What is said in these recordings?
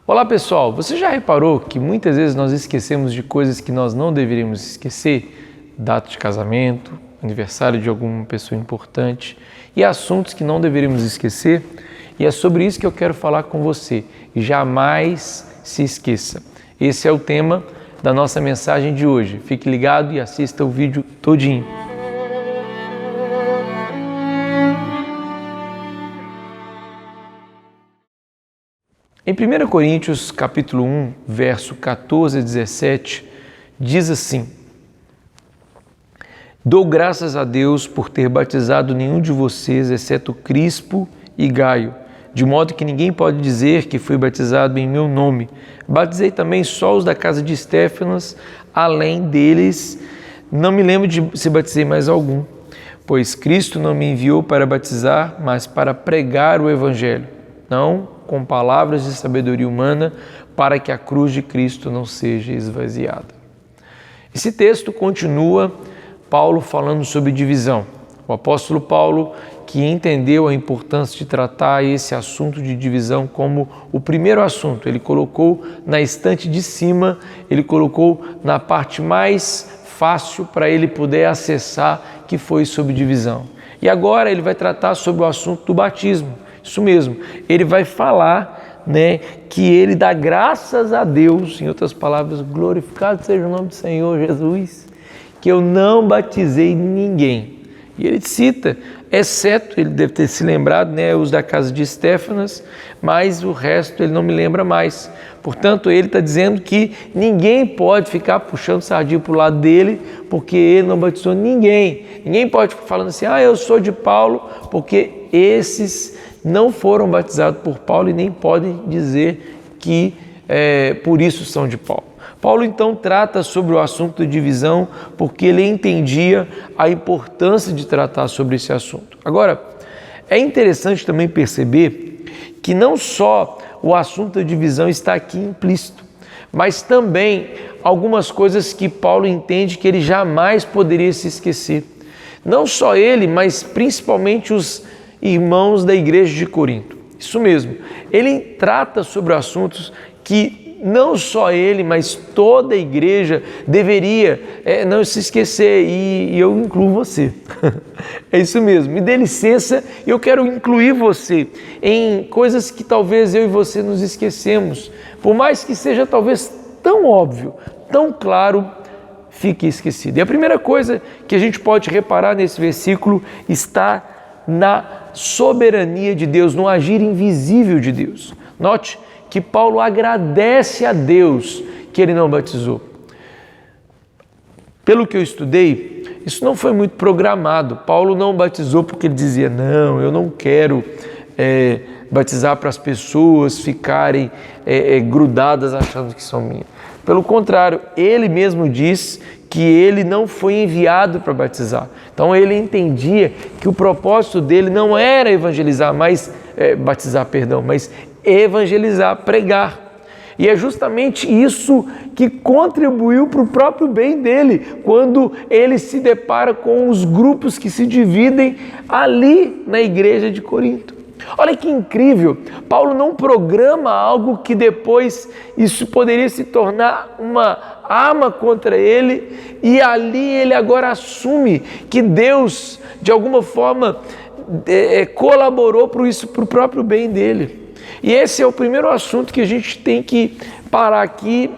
Olá pessoal, você já reparou que muitas vezes nós esquecemos de coisas que nós não deveríamos esquecer? Data de casamento, aniversário de alguma pessoa importante e assuntos que não deveríamos esquecer. E é sobre isso que eu quero falar com você. Jamais se esqueça. Esse é o tema da nossa mensagem de hoje. Fique ligado e assista o vídeo todinho. Em 1 Coríntios, capítulo 1, verso 14 a 17, diz assim: Dou graças a Deus por ter batizado nenhum de vocês, exceto Crispo e Gaio, de modo que ninguém pode dizer que fui batizado em meu nome. Batizei também só os da casa de Estéfanas, além deles, não me lembro de se batizei mais algum, pois Cristo não me enviou para batizar, mas para pregar o Evangelho, não com palavras de sabedoria humana, para que a cruz de Cristo não seja esvaziada. Esse texto continua Paulo falando sobre divisão. O apóstolo Paulo, que entendeu a importância de tratar esse assunto de divisão como o primeiro assunto, ele colocou na estante de cima, ele colocou na parte mais fácil para ele poder acessar, que foi sobre divisão. E agora ele vai tratar sobre o assunto do batismo. Isso mesmo, ele vai falar, que ele dá graças a Deus, em outras palavras, glorificado seja o nome do Senhor Jesus, que eu não batizei ninguém. E ele cita, exceto, ele deve ter se lembrado, os da casa de Estéfanas, mas o resto ele não me lembra mais. Portanto, ele está dizendo que ninguém pode ficar puxando sardinha para o lado dele, porque ele não batizou ninguém. Ninguém pode ficar falando assim, eu sou de Paulo, porque esses não foram batizados por Paulo e nem podem dizer que por isso são de Paulo. Paulo então trata sobre o assunto de divisão porque ele entendia a importância de tratar sobre esse assunto. Agora, é interessante também perceber que não só o assunto da divisão está aqui implícito, mas também algumas coisas que Paulo entende que ele jamais poderia se esquecer. Não só ele, mas principalmente os irmãos da igreja de Corinto. Isso mesmo, ele trata sobre assuntos que não só ele, mas toda a igreja deveria não se esquecer, e eu incluo você. É isso mesmo, me dê licença, eu quero incluir você em coisas que talvez eu e você nos esquecemos, por mais que seja talvez tão óbvio, tão claro, fique esquecido. E a primeira coisa que a gente pode reparar nesse versículo está na soberania de Deus, no agir invisível de Deus. Note que Paulo agradece a Deus que ele não batizou. Pelo que eu estudei, isso não foi muito programado. Paulo não batizou porque ele dizia, não, eu não quero batizar para as pessoas ficarem grudadas achando que são minhas. Pelo contrário, ele mesmo diz que ele não foi enviado para batizar. Então ele entendia que o propósito dele não era evangelizar, mas evangelizar, pregar. E é justamente isso que contribuiu para o próprio bem dele, quando ele se depara com os grupos que se dividem ali na igreja de Corinto. Olha que incrível, Paulo não programa algo que depois isso poderia se tornar uma arma contra ele, e ali ele agora assume que Deus, de alguma forma, colaborou para isso, para o próprio bem dele. E esse é o primeiro assunto que a gente tem que parar aqui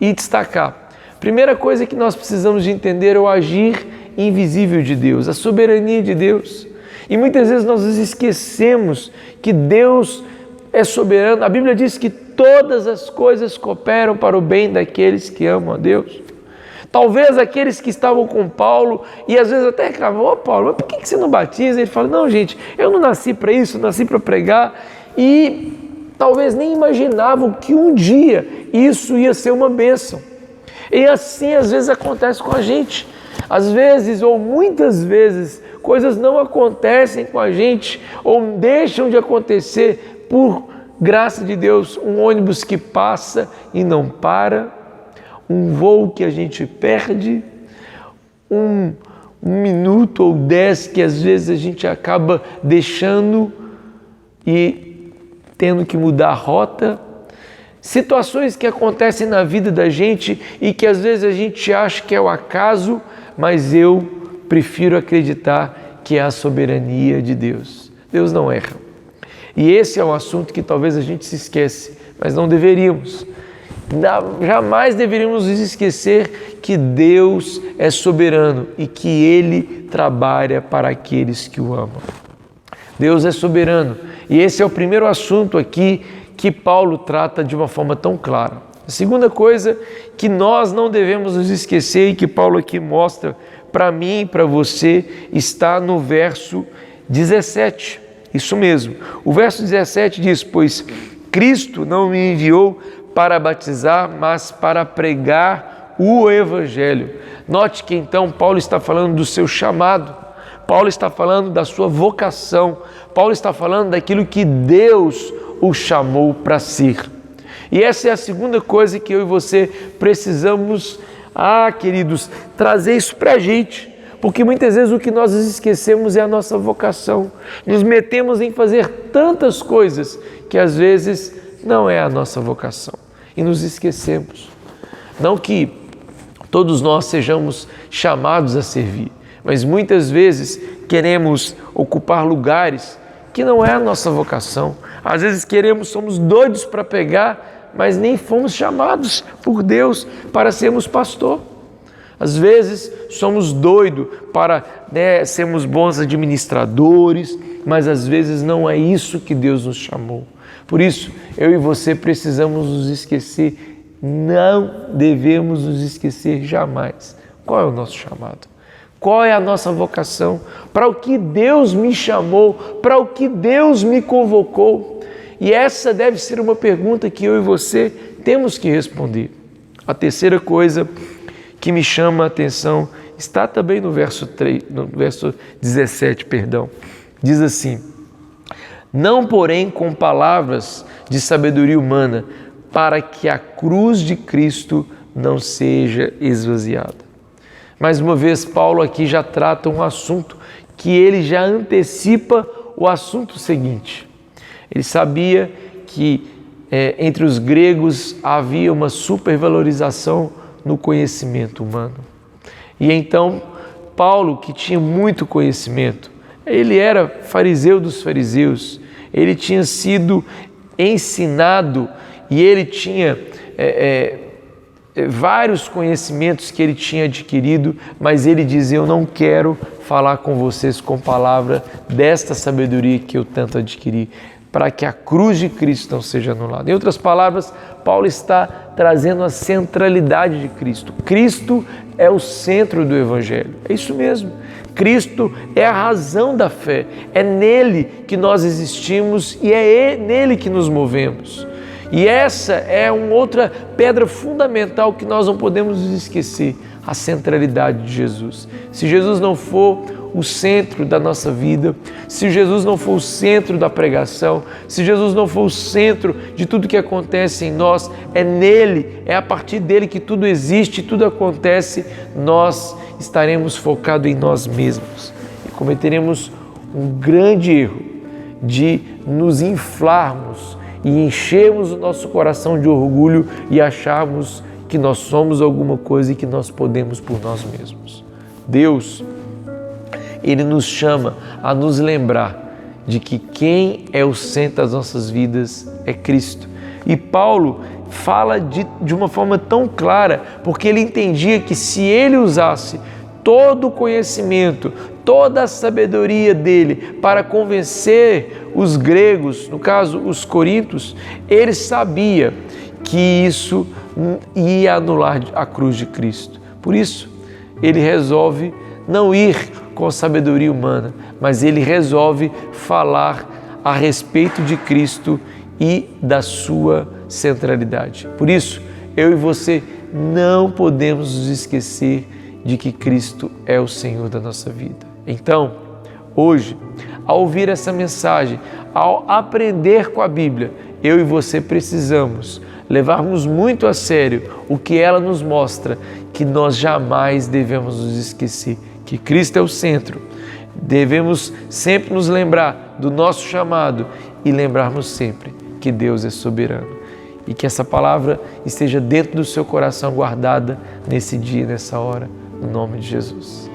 e destacar. Primeira coisa que nós precisamos de entender é o agir invisível de Deus, a soberania de Deus. E muitas vezes nós nos esquecemos que Deus é soberano. A Bíblia diz que todas as coisas cooperam para o bem daqueles que amam a Deus. Talvez aqueles que estavam com Paulo e às vezes até reclamavam, Paulo, mas por que você não batiza? Ele fala, não gente, eu não nasci para isso, eu nasci para pregar. E talvez nem imaginavam que um dia isso ia ser uma bênção. E assim às vezes acontece com a gente. Às vezes ou muitas vezes coisas não acontecem com a gente ou deixam de acontecer por graça de Deus. Um ônibus que passa e não para, um voo que a gente perde, um minuto ou 10 que às vezes a gente acaba deixando e tendo que mudar a rota. situações que acontecem na vida da gente e que às vezes a gente acha que é o acaso, mas eu prefiro acreditar que é a soberania de Deus. Deus não erra. E esse é um assunto que talvez a gente se esquece, mas não deveríamos. Jamais deveríamos nos esquecer que Deus é soberano e que Ele trabalha para aqueles que o amam. Deus é soberano e esse é o primeiro assunto aqui que Paulo trata de uma forma tão clara. A segunda coisa que nós não devemos nos esquecer e que Paulo aqui mostra para mim e para você está no verso 17. Isso mesmo. O verso 17 diz: pois Cristo não me enviou para batizar, mas para pregar o Evangelho. Note que então Paulo está falando do seu chamado, Paulo está falando da sua vocação, Paulo está falando daquilo que Deus o chamou para ser. E essa é a segunda coisa que eu e você precisamos, queridos, trazer isso para a gente. Porque muitas vezes o que nós esquecemos é a nossa vocação. Nos metemos em fazer tantas coisas que às vezes não é a nossa vocação. E nos esquecemos. Não que todos nós sejamos chamados a servir, mas muitas vezes queremos ocupar lugares que não é a nossa vocação. Às vezes somos doidos para pegar, mas nem fomos chamados por Deus para sermos pastor. Às vezes somos doidos para sermos bons administradores, mas às vezes não é isso que Deus nos chamou. Por isso, eu e você precisamos nos esquecer, não devemos nos esquecer jamais. Qual é o nosso chamado? Qual é a nossa vocação? Para o que Deus me chamou? Para o que Deus me convocou? E essa deve ser uma pergunta que eu e você temos que responder. A terceira coisa que me chama a atenção está também no verso 17, diz assim: não porém com palavras de sabedoria humana, para que a cruz de Cristo não seja esvaziada. Mais uma vez, Paulo aqui já trata um assunto que ele já antecipa o assunto seguinte. Ele sabia que entre os gregos havia uma supervalorização no conhecimento humano. E então, Paulo, que tinha muito conhecimento, ele era fariseu dos fariseus, ele tinha sido ensinado e ele tinha vários conhecimentos que ele tinha adquirido, mas ele dizia: eu não quero falar com vocês com palavra desta sabedoria que eu tanto adquiri, para que a cruz de Cristo não seja anulada. Em outras palavras, Paulo está trazendo a centralidade de Cristo. Cristo é o centro do Evangelho. É isso mesmo. Cristo é a razão da fé. É nele que nós existimos e é nele que nos movemos. E essa é uma outra pedra fundamental que nós não podemos esquecer, a centralidade de Jesus. Se Jesus não for o centro da nossa vida, se Jesus não for o centro da pregação, se Jesus não for o centro de tudo que acontece em nós, é nele, é a partir dele que tudo existe, tudo acontece, nós estaremos focados em nós mesmos e cometeremos um grande erro de nos inflarmos e enchermos o nosso coração de orgulho e acharmos que nós somos alguma coisa e que nós podemos por nós mesmos. Deus, Ele nos chama a nos lembrar de que quem é o centro das nossas vidas é Cristo. E Paulo fala de uma forma tão clara, porque ele entendia que se ele usasse todo o conhecimento, toda a sabedoria dele para convencer os gregos, no caso os coríntios, ele sabia que isso ia anular a cruz de Cristo. Por isso, ele resolve não ir com a sabedoria humana, mas ele resolve falar a respeito de Cristo e da sua centralidade. Por isso, eu e você não podemos nos esquecer de que Cristo é o Senhor da nossa vida. Então, hoje, ao ouvir essa mensagem, ao aprender com a Bíblia, eu e você precisamos levarmos muito a sério o que ela nos mostra, que nós jamais devemos nos esquecer que Cristo é o centro. Devemos sempre nos lembrar do nosso chamado e lembrarmos sempre que Deus é soberano. e que essa palavra esteja dentro do seu coração guardada nesse dia, nessa hora, no nome de Jesus.